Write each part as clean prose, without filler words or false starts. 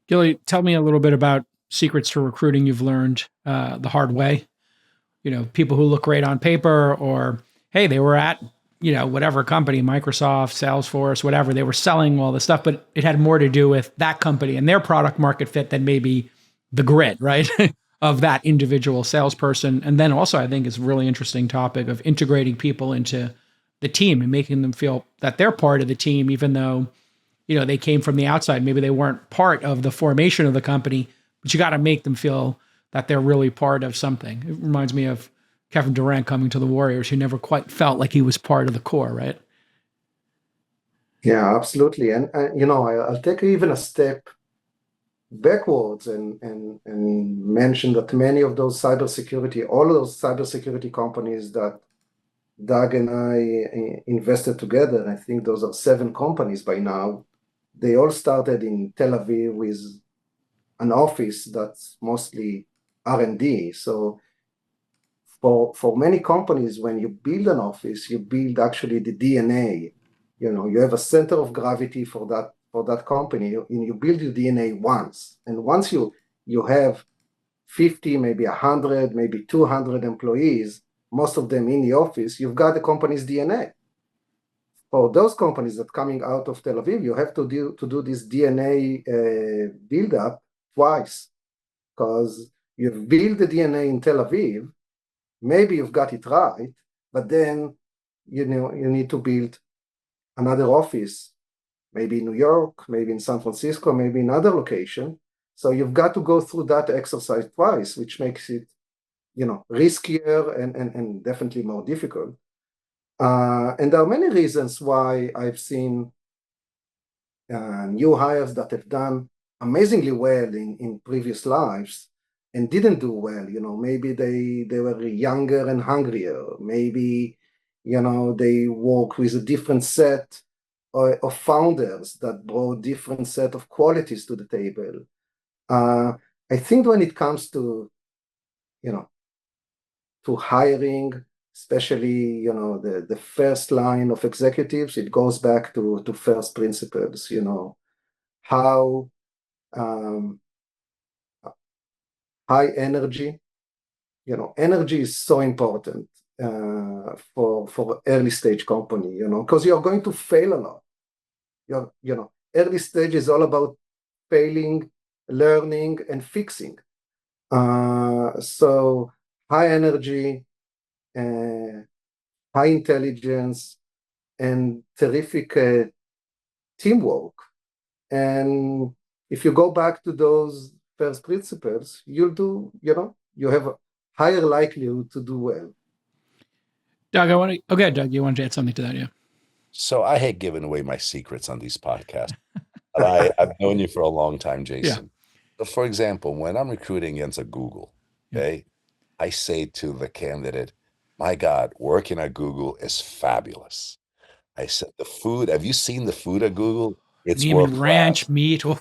Gilly, tell me a little bit about secrets to recruiting you've learned the hard way. People who look great on paper, or hey, they were at whatever company, Microsoft, Salesforce, whatever. They were selling all this stuff, but it had more to do with that company and their product market fit than maybe the grit, right? Of that individual salesperson. And then also, I think it's a really interesting topic of integrating people into the team and making them feel that they're part of the team, even though they came from the outside. Maybe they weren't part of the formation of the company, but you got to make them feel that they're really part of something. It reminds me of Kevin Durant coming to the Warriors, who never quite felt like he was part of the core, right? Yeah, absolutely. And I'll take even a step backwards and mention that many of those cybersecurity, all of those cybersecurity companies that Doug and I invested together, I think those are 7 companies by now. They all started in Tel Aviv with an office that's mostly R&D. So for many companies, when you build an office, you build actually the DNA. You have a center of gravity for that company, and you build your DNA once. And once you have 50, maybe 100, maybe 200 employees, most of them in the office, you've got the company's DNA. For those companies that coming out of Tel Aviv, you have to do this DNA build up twice, because you've built the DNA in Tel Aviv, maybe you've got it right, but then you need to build another office, maybe in New York, maybe in San Francisco, maybe in other location. So you've got to go through that exercise twice, which makes it riskier and definitely more difficult. And there are many reasons why I've seen new hires that have done amazingly well in previous lives and didn't do well. Maybe they were younger and hungrier. Maybe they work with a different set of founders that brought different set of qualities to the table. Uh, I think when it comes you know to hiring, especially the first line of executives, it goes back to first principles. How um, high energy. Energy is so important for early stage company. Because you're going to fail a lot. Early stage is all about failing, learning, and fixing. So high energy, uh, high intelligence, and terrific teamwork. And if you go back to those first principles, you have a higher likelihood to do well. Doug, I want to. Okay, Doug, you wanted to add something to that, yeah? So I hate giving away my secrets on these podcasts. But I've known you for a long time, Yeah, Jason. So for example, when I'm recruiting against a Google, yeah. okay, I say to the candidate, my God, working at Google is fabulous. I said, the food, have you seen the food at Google? It's world Neiman class. Ranch meat. Oh,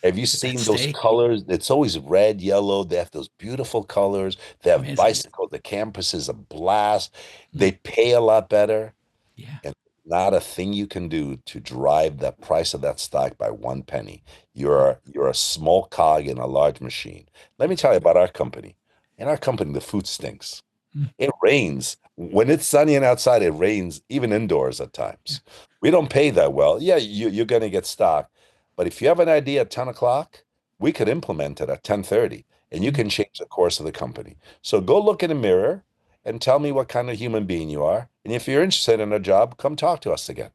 Have you look at that seen those steak. colors? It's always red, yellow. They have those beautiful colors. They have Amazing. bicycles. The campus is a blast. Mm, They pay a lot better. yeah. And not a thing you can do to drive the price of that stock by 1 penny. You're a small cog in a large machine. Let me tell you about our company. In our company, the food stinks. Mm, It rains. When it's sunny and outside, it rains even indoors at yeah. times. We don't pay that well. Yeah, you're going to get stock. But if you have an idea at 10 o'clock, we could implement it at 10:30 and you Mm. can change the course of the company. So go look in the mirror and tell me what kind of human being you are. And if you're interested in a job, come talk to us again.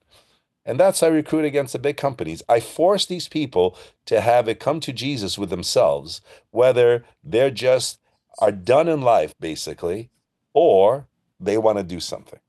And that's how I recruit against the big companies. I force these people to have it come to Jesus with themselves, whether they're just are done in life, basically, or they want to do something.